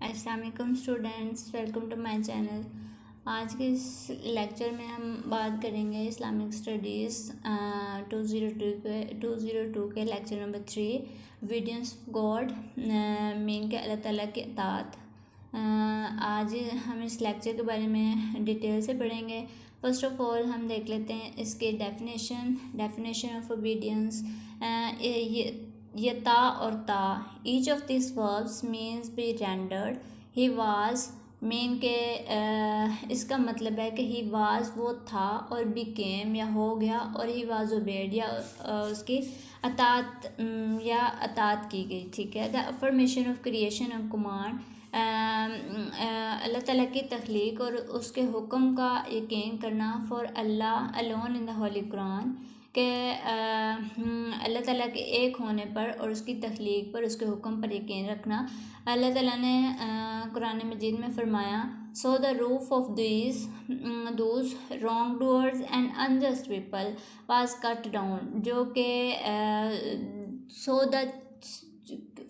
अस्सलाम वालेकुम students, welcome to my channel. आज के इस लेक्चर में हम बात करेंगे इस्लामिक स्टडीज़ 202 के लेक्चर नंबर 3 विडियंस गॉड मीन के अल्लाह ताला की अताअत। आज हम इस लेक्चर के बारे में डिटेल से पढ़ेंगे। फर्स्ट ऑफ ऑल हम देख लेते हैं इसके डेफिनेशन ऑफ ओबीडियंस। ये ता और ता, each of this verbs means B rendered. He was mean के इसका मतलब है कि ही वाज वो था, और बिकेम या हो गया, और ही वाज ओबेड या उसकी अतात या अतात की गई। ठीक है। The affirmation of creation of command, अल्लाह ताला की तख्लीक और उसके हुक्म का यकीन करना। For Allah alone in the holy Quran, के अल्लाह ताला के एक होने पर और उसकी तख्लीक पर, उसके हुक्म पर यकीन रखना। अल्लाह ताला ने कुरान मजीद में फरमाया, so the roof of those wrong doers and unjust people was cut down, जो कि सो द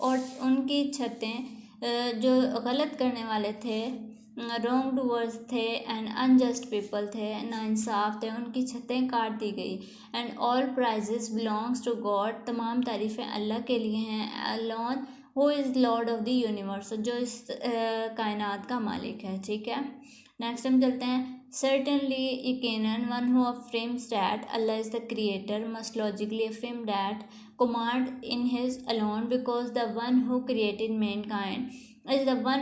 और उनकी छतें जो गलत करने वाले थे, रॉन्ग डूअर्स थे, एंड अनजस्ट पीपल थे, नाइंसाफ़ थे, उनकी छतें काट दी गई। And all praises belongs to God, तमाम तारीफ़ें अल्लाह के लिए हैं। Alone who is lord of the universe, जो इस कायनात का मालिक है। ठीक है। नेक्स्ट हम चलते हैं। सर्टेनली यकीनन one who affirms that Allah is the creator must logically affirm that command in his alone, because the one who created mankind is the one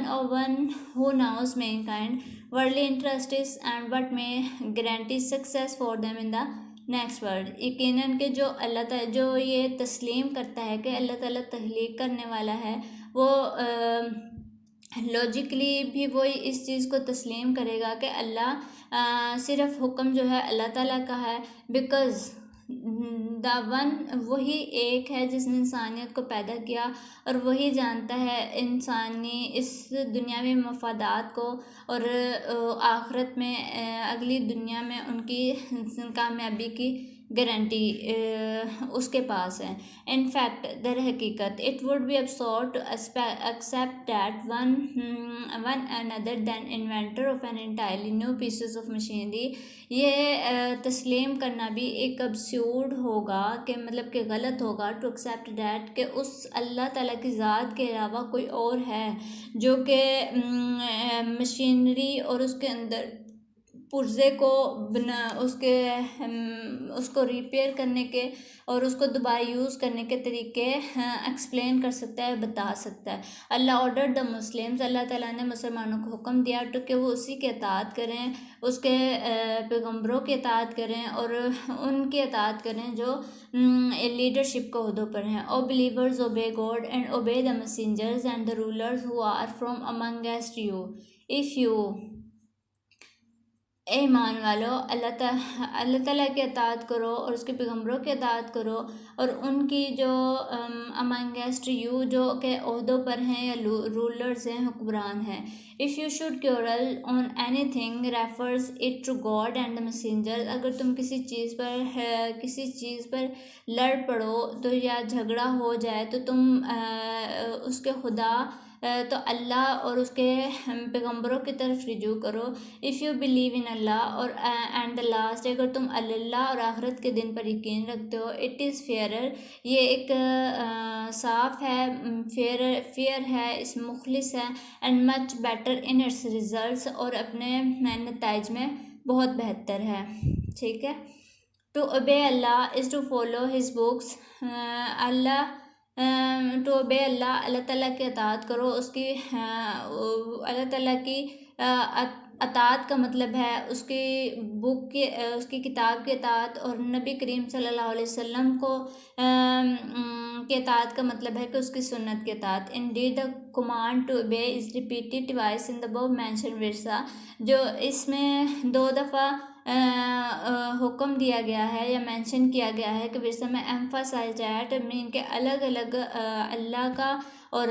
who knows mankind worldly interests and what may guarantee success for them in the next word. यकीनन के जो ये तस्लीम करता है कि अल्लाह ताला तख्लीक करने वाला है, वो लॉजिकली भी वो इस चीज़ को तस्लीम करेगा कि अल्लाह सिर्फ़ हुक्म जो है अल्लाह ताला का है, बिकॉज़ द वन वही एक है जिसने इंसानियत को पैदा किया, और वही जानता है इंसानी इस दुनियावी मफादात को, और आखिरत में अगली दुनिया में उनकी कामयाबी की गारंटी उसके पास है। इन फैक्ट दर हकीकत it would be absurd to accept that one another than inventor of an entirely new pieces of machinery। ये तस्लीम करना भी एक अब्सूर्ड होगा, कि मतलब कि गलत होगा, टू एक्सेप्ट दैट कि उस अल्लाह ताला की ज़ात के अलावा कोई और है जो कि मशीनरी और उसके अंदर पुर्जे को बना उसको रिपेयर करने के और उसको दोबारा यूज़ करने के तरीके एक्सप्लेन कर सकता है, बता सकता है। अल्लाह ऑर्डर द मुस्लिम्स, अल्लाह ताला ने मुसलमानों को हुक्म दिया तो कि वो उसी के अताअत करें, उसके पैगम्बरों की अताअत करें, और उनकी अताअत करें जो लीडरशिप के ओहदों पर हैं। O believers obey God and obey the messengers and the rulers who are from amongst you. If you ईमान वालो, अल्लाह ताला की अताअत करो और उसके पैगम्बरों की अताअत करो, और उनकी जो अमंगेस्ट यू जो के ओहदों पर हैं या रूलर्स हैं, हुक्मरान हैं। If you should quarrel on anything refers it to God and the messengers, अगर तुम किसी चीज़ पर लड़ पड़ो तो या झगड़ा हो जाए तो तुम उसके खुदा तो अल्लाह और उसके पैगम्बरों की तरफ रिजू करो। इफ़ यू बिलीव इन अल्लाह और एंड द लास्ट, अगर तुम अल्लाह और आखिरत के दिन पर यकीन रखते हो। इट इज़ फेयर, ये एक साफ़ है, फेयर है, इस मुखलिस है, and much better in its results, और अपने नताइज में बहुत बेहतर है। ठीक है। To obey Allah is to follow his books, to obey Allah, अल्लाह ताला की अताअत करो, उसकी अल्लाह ताला की अताअत का मतलब है उसकी बुक की उसकी किताब की अताअत, और नबी करीम सल्लल्लाहु अलैहि वसल्लम को की अताअत का मतलब है कि उसकी सुन्नत की अताअत। Indeed the command to obey is repeated twice in the above mentioned verse, जो इसमें 2 दफ़ा हुक्म दिया गया है या मेंशन किया गया है कि विरसा में एम्फासाइज दैट मीन के अलग अलग अल्लाह का और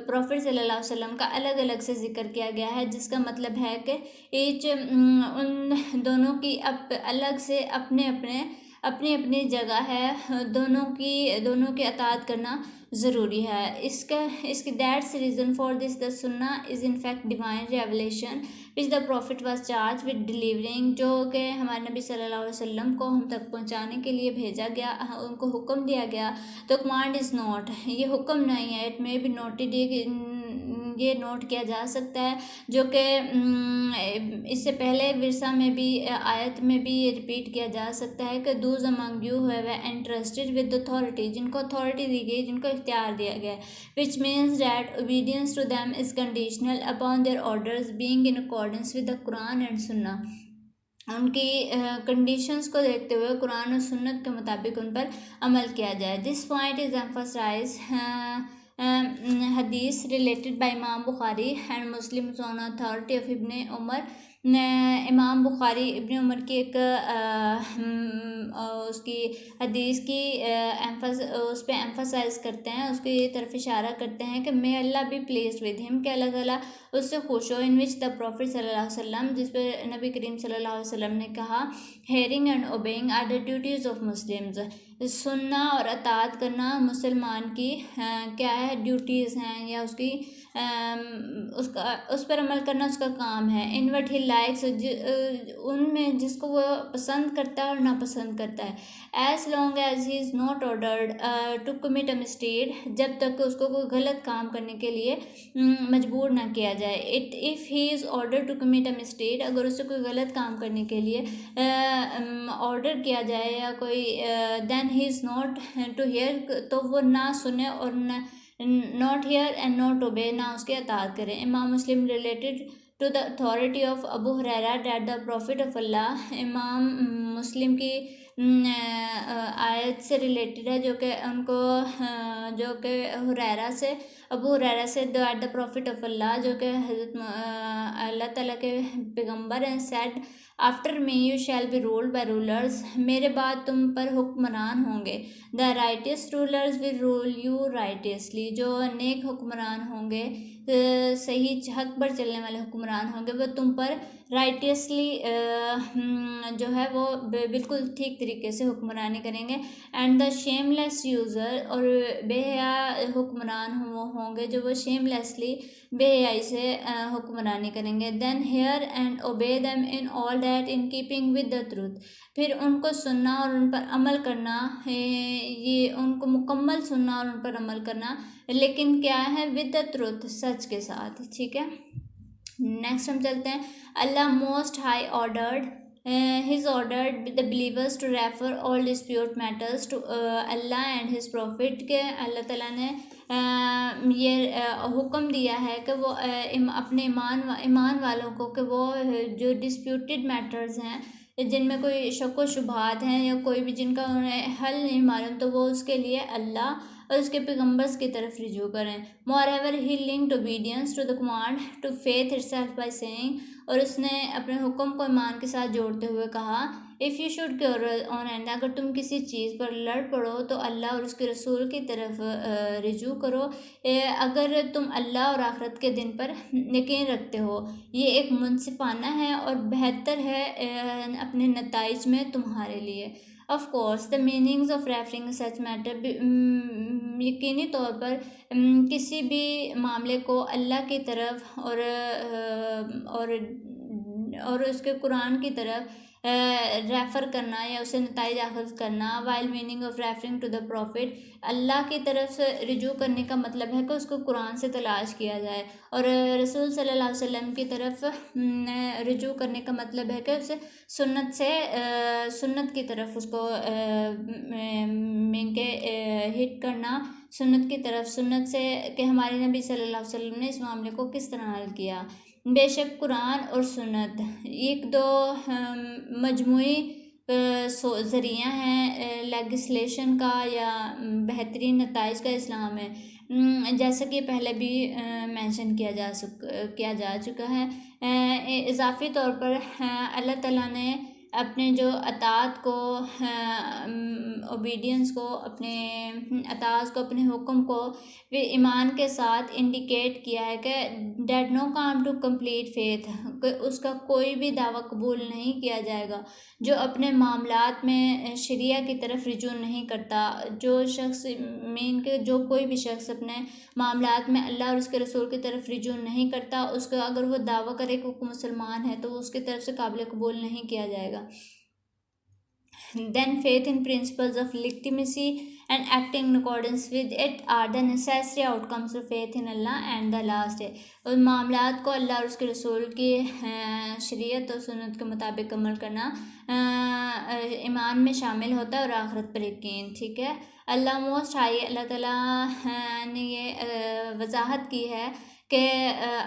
प्रॉफिट सल्लल्लाहु अलैहि वसल्लम का अलग अलग से जिक्र किया गया है, जिसका मतलब है कि ईच उन दोनों की अलग से अपनी अपनी जगह है, दोनों की अताअत करना ज़रूरी है। इसकी that's reason for this the sunnah is in fact divine revelation which the prophet was charged with delivering, जो कि हमारे नबी सल्लल्लाहु अलैहि वसल्लम को हम तक पहुंचाने के लिए भेजा गया, उनको हुक्म दिया गया। तो कमांड इज़ नॉट, ये हुक्म नहीं है, इट मे बी नोटेड, ये नोट किया जा सकता है, जो कि इससे पहले विरसा में भी, आयत में भी ये रिपीट किया जा सकता है कि those among you have entrusted with authority, जिनको अथॉरिटी दी गई, जिनको इख्तियार दिया गया, which means that obedience to them is conditional upon their orders being in accordance with the Quran and Sunnah. उनकी कंडीशंस को देखते हुए कुरान और सुन्नत के मुताबिक उन पर अमल किया जाए। This point is emphasise hadith related by Imam Bukhari and Muslim on authority of Ibn Umar. इमाम बुखारी इब्ने उमर की एक उसकी हदीस की उस पर एम्फसाइज करते हैं, उसकी तरफ इशारा करते हैं कि मे अल्लाह बी प्लेस्ड विद हिम, कि अल्लाह ताला उससे खुश हो, इन विच द प्रॉफिट सल्लल्लाहु अलैहि वसल्लम, जिस पर नबी करीम सल्लल्लाहु अलैहि वसल्लम ने कहा, hearing and obeying are the duties of Muslims, सुनना और अतात करना मुसलमान की क्या है, ड्यूटीज़ हैं, या उसकी उस पर अमल करना उसका काम है। इन वट ही लाइक्स, उनमें जिसको वो पसंद करता है और नापसंद करता है। As long as he is not ordered to commit a mistake, जब तक उसको कोई गलत काम करने के लिए मजबूर ना किया जाए। If he is order to commit a mistake, अगर उसे कोई गलत काम करने के लिए ऑर्डर किया जाए या कोई, then he is not to hear, तो वो ना सुने और not here and not obey, ना उसके अतात करें। Imam Muslim related to the authority of Abu Hurairah that the prophet of Allah, इमाम मुस्लिम की आयत से रिलेटेड है, जो कि उनको जो कि हुरैरा से, अबू हुरैरा से, that the prophet of Allah, जो कि हज़रत अल्लाह ताला के पैगम्बर हैं, said after me you shall be ruled by rulers, मेरे बाद तुम पर हुक्मरान होंगे। The righteous rulers will rule you righteously, जो नेक हुक्मरान होंगे, सही हक पर चलने वाले हुक्मरान होंगे, वो तुम पर राइटियसली जो है वो बिल्कुल ठीक तरीके से हुक्मरानी करेंगे। एंड द शेमलेस यूज़र, और बेहया हुक्मरान वो होंगे जो वो शेमलेसली, बेहयाई से हुक्मरानी करेंगे। Then hear and obey them in all that in keeping with the truth, फिर उनको सुनना और उन पर अमल करना, ये उनको मुकम्मल सुनना और उन पर अमल करना, लेकिन क्या है, विद द ट्रूथ, सच के साथ। ठीक है, नेक्स्ट हम चलते हैं। Allah most high ordered his ordered the believers to refer all dispute matters to Allah and his prophet, के अल्लाह ताला ने ये हुक्म दिया है कि वो अपने ईमान वालों को, कि वो जो डिस्प्यूटेड मैटर्स हैं, जिनमें कोई शक व शुबहात हैं या कोई भी जिनका उन्हें हल नहीं मालूम, तो वो उसके लिए अल्लाह और उसके पैगम्बर्स की तरफ रिजू करें। Moreover he linked obedience to the command to faith itself by saying, और उसने अपने हुक्म को ईमान के साथ जोड़ते हुए कहा, if you should quarrel on and, अगर तुम किसी चीज़ पर लड़ पड़ो तो अल्लाह और उसके रसूल की तरफ रिजू करो, अगर तुम अल्लाह और आखिरत के दिन पर यकीन रखते हो, ये एक मुनसिफाना है और बेहतर है अपने नताइज में तुम्हारे लिए। Of course the meanings of referring such matter, यकीनी तौर पर किसी भी मामले को अल्लाह की तरफ और उसके कुरान की तरफ रेफ़र करना या उसे नताइज अखज़ करना। While meaning of referring to the prophet, अल्लाह की तरफ से रिजू करने का मतलब है कि उसको कुरान से तलाश किया जाए, और रसूल सल्लल्लाहु अलैहि वसल्लम की तरफ रिजू करने का मतलब है कि उसे सुन्नत की तरफ उसको के हिट करना, सुन्नत की तरफ, सुन्नत से कि हमारे नबी सल्लल्लाहु अलैहि वसल्लम ने इस मामले को किस तरह हल किया। बेशक कुरान और सुन्नत एक दो मजमूई ज़रिया हैं लेगिस्लेशन का या बेहतरीन नताइज का इस्लाम है, जैसा कि पहले भी मेंशन किया जा चुका है। इजाफ़ी तौर पर अल्लाह ताला ने अपने जो अतात को, ओबीडियंस को, अपने अतात को, अपने हुक्म को वे ईमान के साथ इंडिकेट किया है कि डेट नो काम टू कंप्लीट फेथ, उसका कोई भी दावा कबूल नहीं किया जाएगा जो अपने मामलात में शरिया की तरफ रुजू नहीं करता। जो शख्स मीन के जो कोई भी शख्स अपने मामलात में अल्लाह और उसके रसूल की तरफ रुजू नहीं करता, उसका अगर वो दावा करे कि वो मुसलमान है तो उसकी तरफ से काबिल कबूल नहीं किया जाएगा। Then faith in principles of legitimacy and acting in accordance with it are the necessary outcomes of faith in Allah and the last day। उन मामलात को अल्लाह और उसके रसूल की शरीयत और सुन्नत के मुताबिक अमल करना ईमान में शामिल होता है और आखिरत पर यकीन। ठीक है, अल्लाह मोस्ट हाई अल्लाह ताला ने ये वजाहत की है कि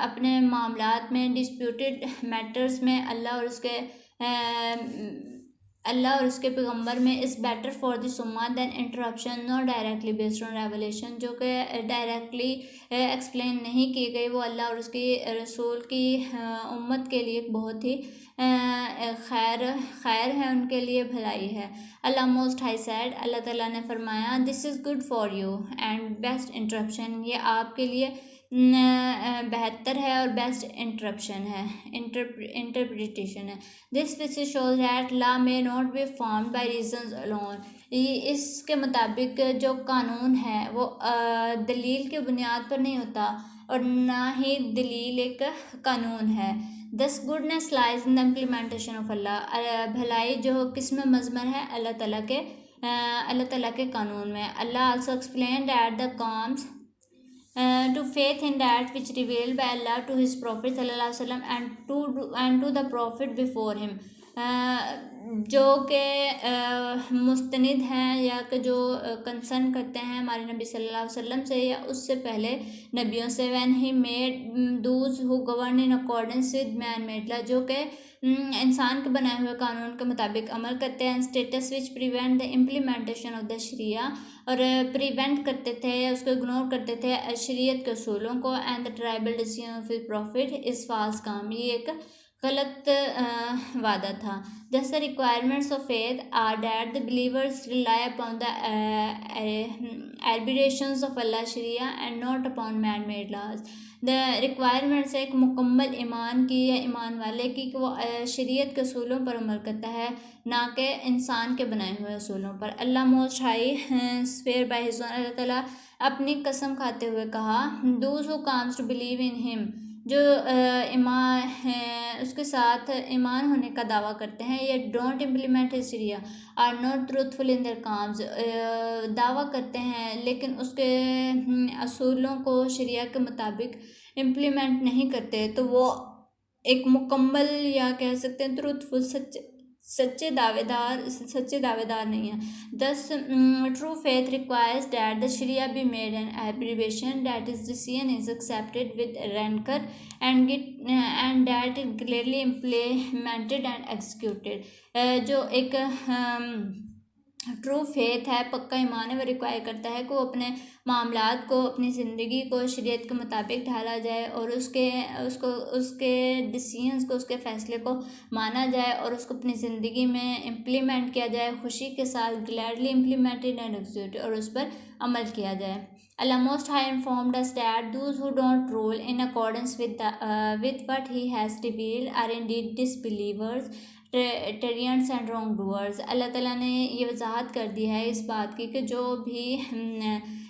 अपने मामलात में डिस्प्यूटेड मैटर्स में अल्लाह और उसके पैगंबर में इस better for the Sunnah than interruption not directly based on revelation, जो कि डायरेक्टली एक्सप्लेन नहीं की गई, वो अल्लाह और उसके रसूल की उम्मत के लिए बहुत ही खैर है, उनके लिए भलाई है। अल्लाह मोस्ट हाई सैड अल्लाह ताला ने फरमाया this is good for you and best interruption, ये आपके लिए बेहतर है और बेस्ट इंटरप्शन है, इंटरप्रिटेशन है। This which shows that law may not be formed by reasons alone, इसके मुताबिक जो कानून है वो दलील के बुनियाद पर नहीं होता और ना ही दलील एक कानून है। This goodness lies in the implementation of Allah, भलाई जो किस में मजमर है अल्लाह ताला के कानून में। Allah also explain that the comes to faith in that which revealed by Allah to his prophet sallallahu alaihi wasallam and to the prophet before him, जो के मुस्तनिद हैं या कि जो कंसर्न करते हैं हमारे नबी सल्लल्लाहु अलैहि वसल्लम से या उससे पहले नबियों से। When he made those who govern in accordance with man made law, जो कि इंसान के बनाए हुए कानून के मुताबिक अमल करते हैं। States which prevent the implementation of the sharia, और प्रिवेंट करते थे या उसको इग्नोर करते थे शरीयत के असूलों को। And the tribal decision of profit इस फाल्स काम, ये एक गलत वादा था। Thus the requirements of faith are that the believers rely upon the aberrations of Allah Sharia and not upon man-made laws। The requirements एक मुकम्मल ईमान की या ईमान वाले की कि वो शरीयत के असूलों पर अमल करता है, ना कि इंसान के बनाए हुए असूलों पर। Allah most high swear by his own, अल्लाह ताला अपनी कसम खाते हुए कहा those who comes to believe in him, जो ईमान उसके साथ ईमान होने का दावा करते हैं, ये don't implement his Sharia are not truthful in their claims, दावा करते हैं लेकिन उसके असूलों को शरिया के मुताबिक इम्प्लीमेंट नहीं करते, तो वो एक मुकम्मल या कह सकते हैं ट्रूथफुल सच्चे दावेदार नहीं है। Thus true faith requires that the Sharia be made an abbreviation that is decision is accepted with rancour and that is clearly implemented and executed. जो एक ट्रू फेथ है, पक्का ईमान है, वो रिक्वायर करता है कि वो अपने मामलात को, अपनी ज़िंदगी को शरीयत के मुताबिक ढाला जाए और उसके डिसीजंस को, उसके फ़ैसले को माना जाए और उसको अपनी ज़िंदगी में इम्प्लीमेंट किया जाए, खुशी के साथ ग्लैडली इम्प्लीमेंटेड एंड एग्जीक्यूटेड, और उस पर अमल किया जाए। Allah Most High informed us that those who don't rule in accordance with what He has revealed are indeed disbelievers, tyrants and wrongdoers. अल्लाह ताला ने ये वजाहत कर दी है इस बात की कि जो भी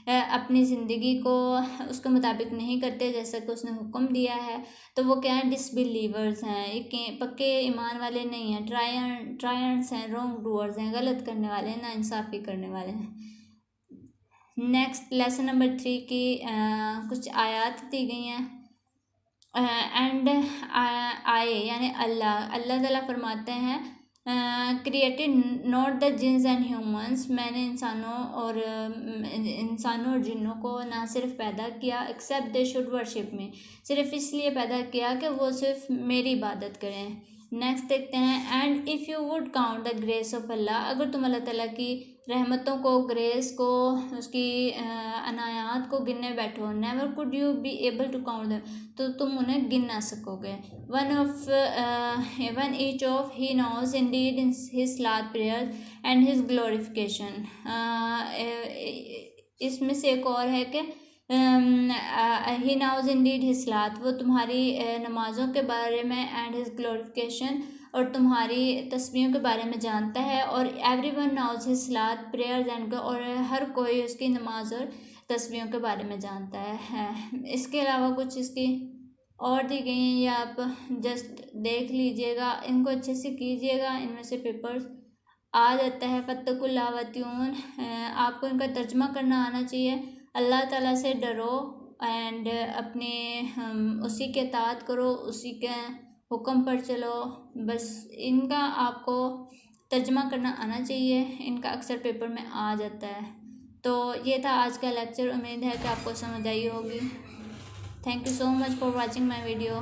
अपनी ज़िंदगी को उसके मुताबिक नहीं करते जैसा कि उसने हुक्म दिया है, तो वो क्या हैं, डिसबिलीवर्स हैं, एक पक्के ईमान वाले नहीं हैं, ट्रायंट्स हैं, रॉन्ग डूअर्स हैं, गलत करने वाले हैं, नाइंसाफ़ी करने वाले हैं। नेक्स्ट लेसन नंबर 3 की कुछ आयात दी गई हैं। एंड आए यानी अल्लाह ताला फरमाते हैं created not the jeans and humans, मैंने इंसानों और जिन्नों को ना सिर्फ पैदा किया एक्सेप्ट दे शुड वर्शिप में, सिर्फ इसलिए पैदा किया कि वो सिर्फ मेरी इबादत करें। नेक्स्ट देखते हैं and if you would count the grace of Allah, अगर तुम अल्लाह ताला की रहमतों को, ग्रेस को, उसकी अनायात को गिनने बैठो, never could you be able to count them, तो तुम उन्हें गिन ना सकोगे। One each of he knows indeed his last prayer and his glorification. इसमें से एक और है कि ही नाउज इंडीड हिज सलात, वो तुम्हारी नमाज़ों के बारे में, एंड हिज ग्लोरिफिकेशन, और तुम्हारी तस्बीहों के बारे में जानता है, और every one now's his Salat prayers and, और हर कोई उसकी नमाज और तस्बीहों के बारे में जानता है। इसके अलावा कुछ इसकी और दी गई हैं, ये आप जस्ट देख लीजिएगा, इनको अच्छे से कीजिएगा, इनमें से पेपर्स आ जाता है। फत्तकुल्लाह वत्यून, आपको इनका तर्जमा करना आना चाहिए। अल्लाह ताला से डरो एंड अपने उसी के इताअत करो, उसी के हुक्म पर चलो, बस इनका आपको तर्जमा करना आना चाहिए। इनका अक्सर पेपर में आ जाता है। तो ये था आज का लेक्चर, उम्मीद है कि आपको समझ आई होगी। Thank you so much for watching my video.